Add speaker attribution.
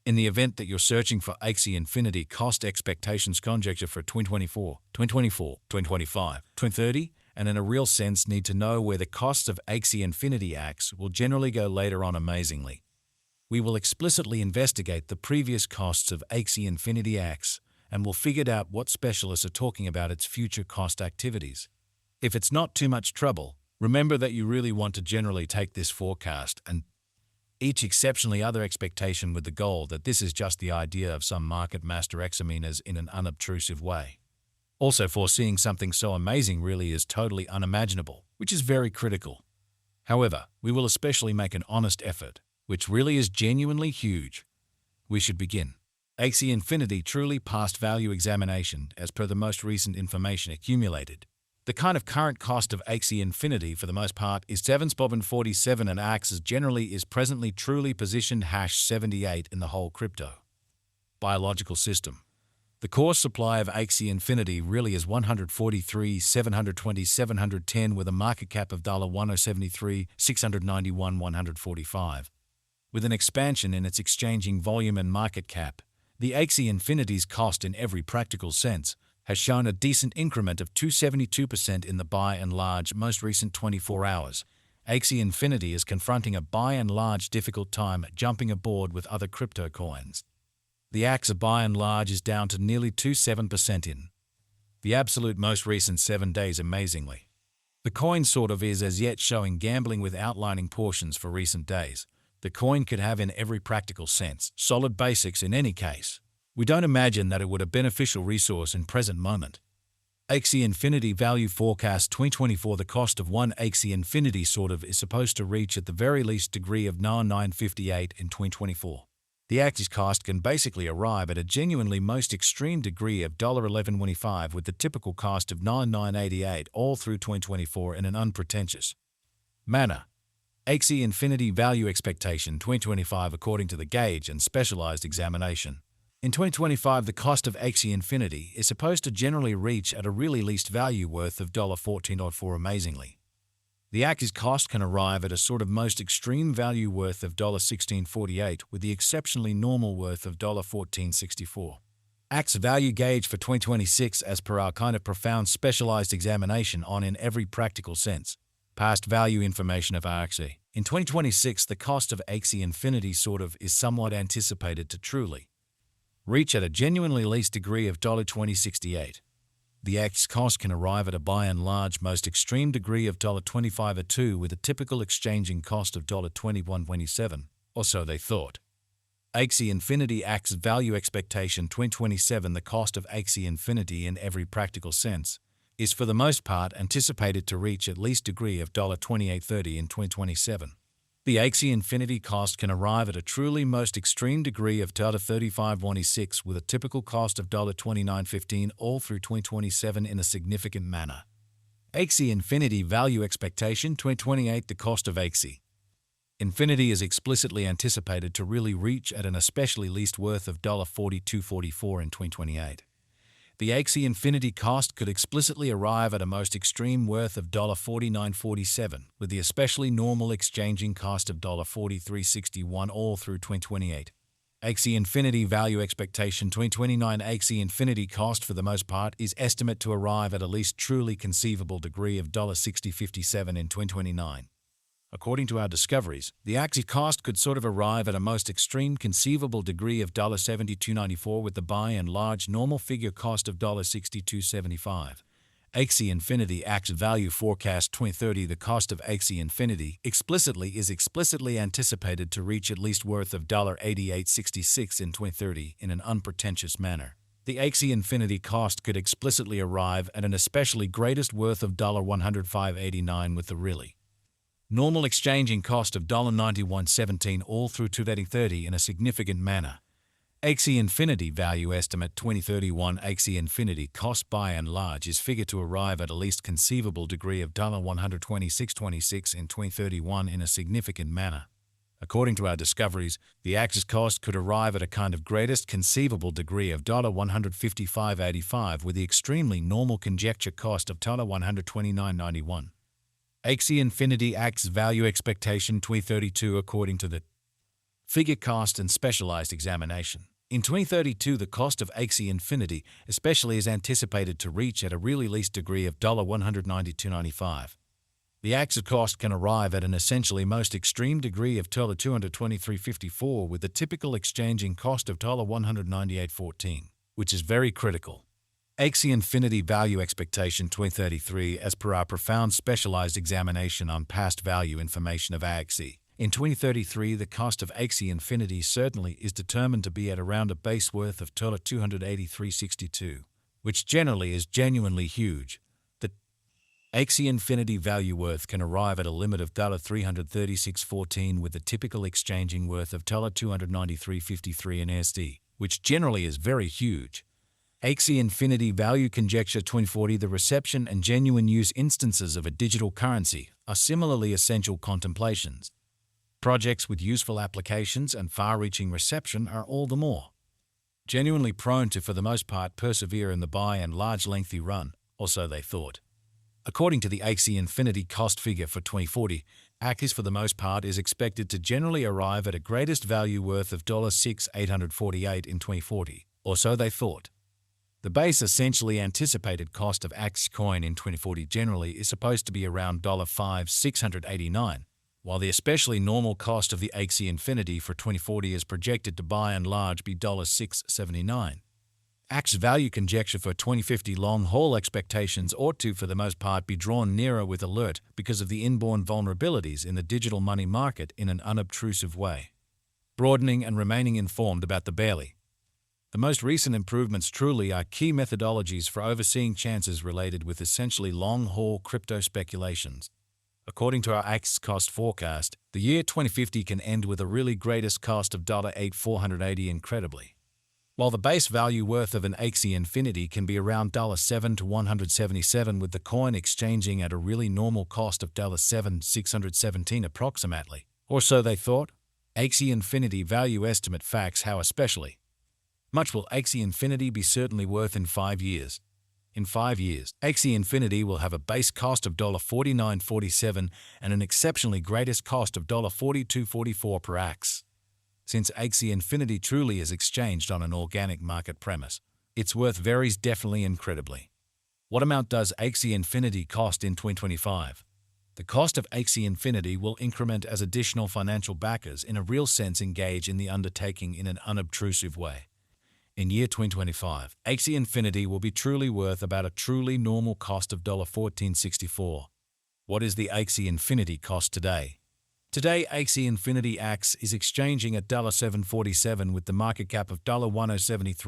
Speaker 1: In the event that you're searching for Axie Infinity cost expectations conjecture for 2024, 2024, 2025, 2030, and in a real sense need to know where the costs of Axie Infinity Axe will generally go later on amazingly. We will explicitly investigate the previous costs of Axie Infinity Axe and will figure out what specialists are talking about its future cost activities. If it's not too much trouble, remember that you really want to generally take this forecast and each exceptionally other expectation with the goal that this is just the idea of some market master examiners in an unobtrusive way. Also, foreseeing something so amazing really is totally unimaginable, which is very critical. However, we will especially make an honest effort, which really is genuinely huge. We should begin. Axie Infinity truly past value examination as per the most recent information accumulated. The kind of current cost of Axie Infinity for the most part is 7.47 and Axie generally is presently truly positioned #78 in the whole crypto biological system. The core supply of Axie Infinity really is 143, 720, 710 with a market cap of $173, 691, 145. With an expansion in its exchanging volume and market cap, the Axie Infinity's cost in every practical sense has shown a decent increment of 272% in the by and large most recent 24 hours. Axie Infinity is confronting a by and large difficult time jumping aboard with other crypto coins. The Axie by and large is down to nearly 27% in the absolute most recent 7 days amazingly. The coin sort of is as yet showing gambling with outlining portions for recent days. The coin could have in every practical sense solid basics in any case. We don't imagine that it would a beneficial resource in present moment. Axie Infinity Value Forecast 2024. The cost of one Axie Infinity sort of is supposed to reach at the very least degree of $9.58 in 2024. The Axie's cost can basically arrive at a genuinely most extreme degree of $11.25 with the typical cost of $9.88 all through 2024 in an unpretentious manner. Axie Infinity Value Expectation 2025 according to the gauge and specialized examination. In 2025, the cost of Axie Infinity is supposed to generally reach at a really least value worth of $14.04 amazingly. The Axie's cost can arrive at a sort of most extreme value worth of $16.48 with the exceptionally normal worth of $14.64. Axie value gauge for 2026 as per our kind of profound specialized examination on in every practical sense. Past value information of Axie. In 2026, the cost of Axie Infinity sort of is somewhat anticipated to truly reach at a genuinely least degree of $20.68. The Axie's cost can arrive at a by and large most extreme degree of $25.02 with a typical exchanging cost of $21.27, or so they thought. Axie Infinity Axie Value Expectation 2027. The cost of Axie Infinity in every practical sense is for the most part anticipated to reach at least degree of $28.30 in 2027. The Axie Infinity cost can arrive at a truly most extreme degree of $35.26 with a typical cost of $29.15 all through 2027 in a significant manner. Axie Infinity Value Expectation 2028. The cost of Axie Infinity is explicitly anticipated to really reach at an especially least worth of $42.44 in 2028. The Axie Infinity cost could explicitly arrive at a most extreme worth of $49.47, with the especially normal exchanging cost of $43.61 all through 2028. Axie Infinity Value Expectation 2029. Axie Infinity cost for the most part is estimate to arrive at a least truly conceivable degree of $60.57 in 2029. According to our discoveries, the Axie cost could sort of arrive at a most extreme conceivable degree of $72.94 with the by and large normal figure cost of $62.75. Axie Infinity Axie Value Forecast 2030. The cost of Axie Infinity is explicitly anticipated to reach at least worth of $88.66 in 2030 in an unpretentious manner. The Axie Infinity cost could explicitly arrive at an especially greatest worth of $105.89 with the really normal exchanging cost of $91.17 all through 2030 in a significant manner. Axie Infinity Value Estimate 2031. Axie Infinity cost by and large is figured to arrive at a least conceivable degree of $126.26 in 2031 in a significant manner. According to our discoveries, the Axie's cost could arrive at a kind of greatest conceivable degree of $155.85 with the extremely normal conjecture cost of $129.91. Axie Infinity Axie Value Expectation 2032. According to the Figure cost and specialized examination. In 2032, the cost of Axie Infinity especially is anticipated to reach at a really least degree of $192.95. The Axie cost can arrive at an essentially most extreme degree of $223.54 with the typical exchanging cost of $198.14, which is very critical. Axie Infinity Value Expectation 2033 as per our profound specialized examination on past value information of Axie. In 2033, the cost of Axie Infinity certainly is determined to be at around a base worth of $283.62, which generally is genuinely huge. The Axie Infinity value worth can arrive at a limit of $336.14 with the typical exchanging worth of $293.53 in SD, which generally is very huge. Axie Infinity Value Conjecture 2040. The reception and genuine use instances of a digital currency are similarly essential contemplations. Projects with useful applications and far-reaching reception are all the more genuinely prone to, for the most part, persevere in the by and large lengthy run, or so they thought. According to the Axie Infinity cost figure for 2040, Axie for the most part is expected to generally arrive at a greatest value worth of $6,848 in 2040, or so they thought. The base essentially anticipated cost of Axie coin in 2040 generally is supposed to be around $5,689. While the especially normal cost of the Axie Infinity for 2040 is projected to by and large be $679. Axie value conjecture for 2050 long-haul expectations ought to, for the most part, be drawn nearer with alert because of the inborn vulnerabilities in the digital money market in an unobtrusive way. Broadening and remaining informed about the barely. The most recent improvements truly are key methodologies for overseeing chances related with essentially long-haul crypto speculations. According to our Axie cost forecast, the year 2050 can end with a really greatest cost of $8,480 incredibly. While the base value worth of an Axie Infinity can be around $7 to $177 with the coin exchanging at a really normal cost of $7,617 approximately, or so they thought. Axie Infinity value estimate facts how especially much will Axie Infinity be certainly worth in 5 years. In 5 years, Axie Infinity will have a base cost of $49.47 and an exceptionally greatest cost of $42.44 per Axie. Since Axie Infinity truly is exchanged on an organic market premise, its worth varies definitely incredibly. What amount does Axie Infinity cost in 2025? The cost of Axie Infinity will increment as additional financial backers in a real sense engage in the undertaking in an unobtrusive way. In year 2025, Axie Infinity will be truly worth about a truly normal cost of $14.64. What is the Axie Infinity cost today? Today, Axie Infinity Axie is exchanging at $7.47 with the market cap of $1.073.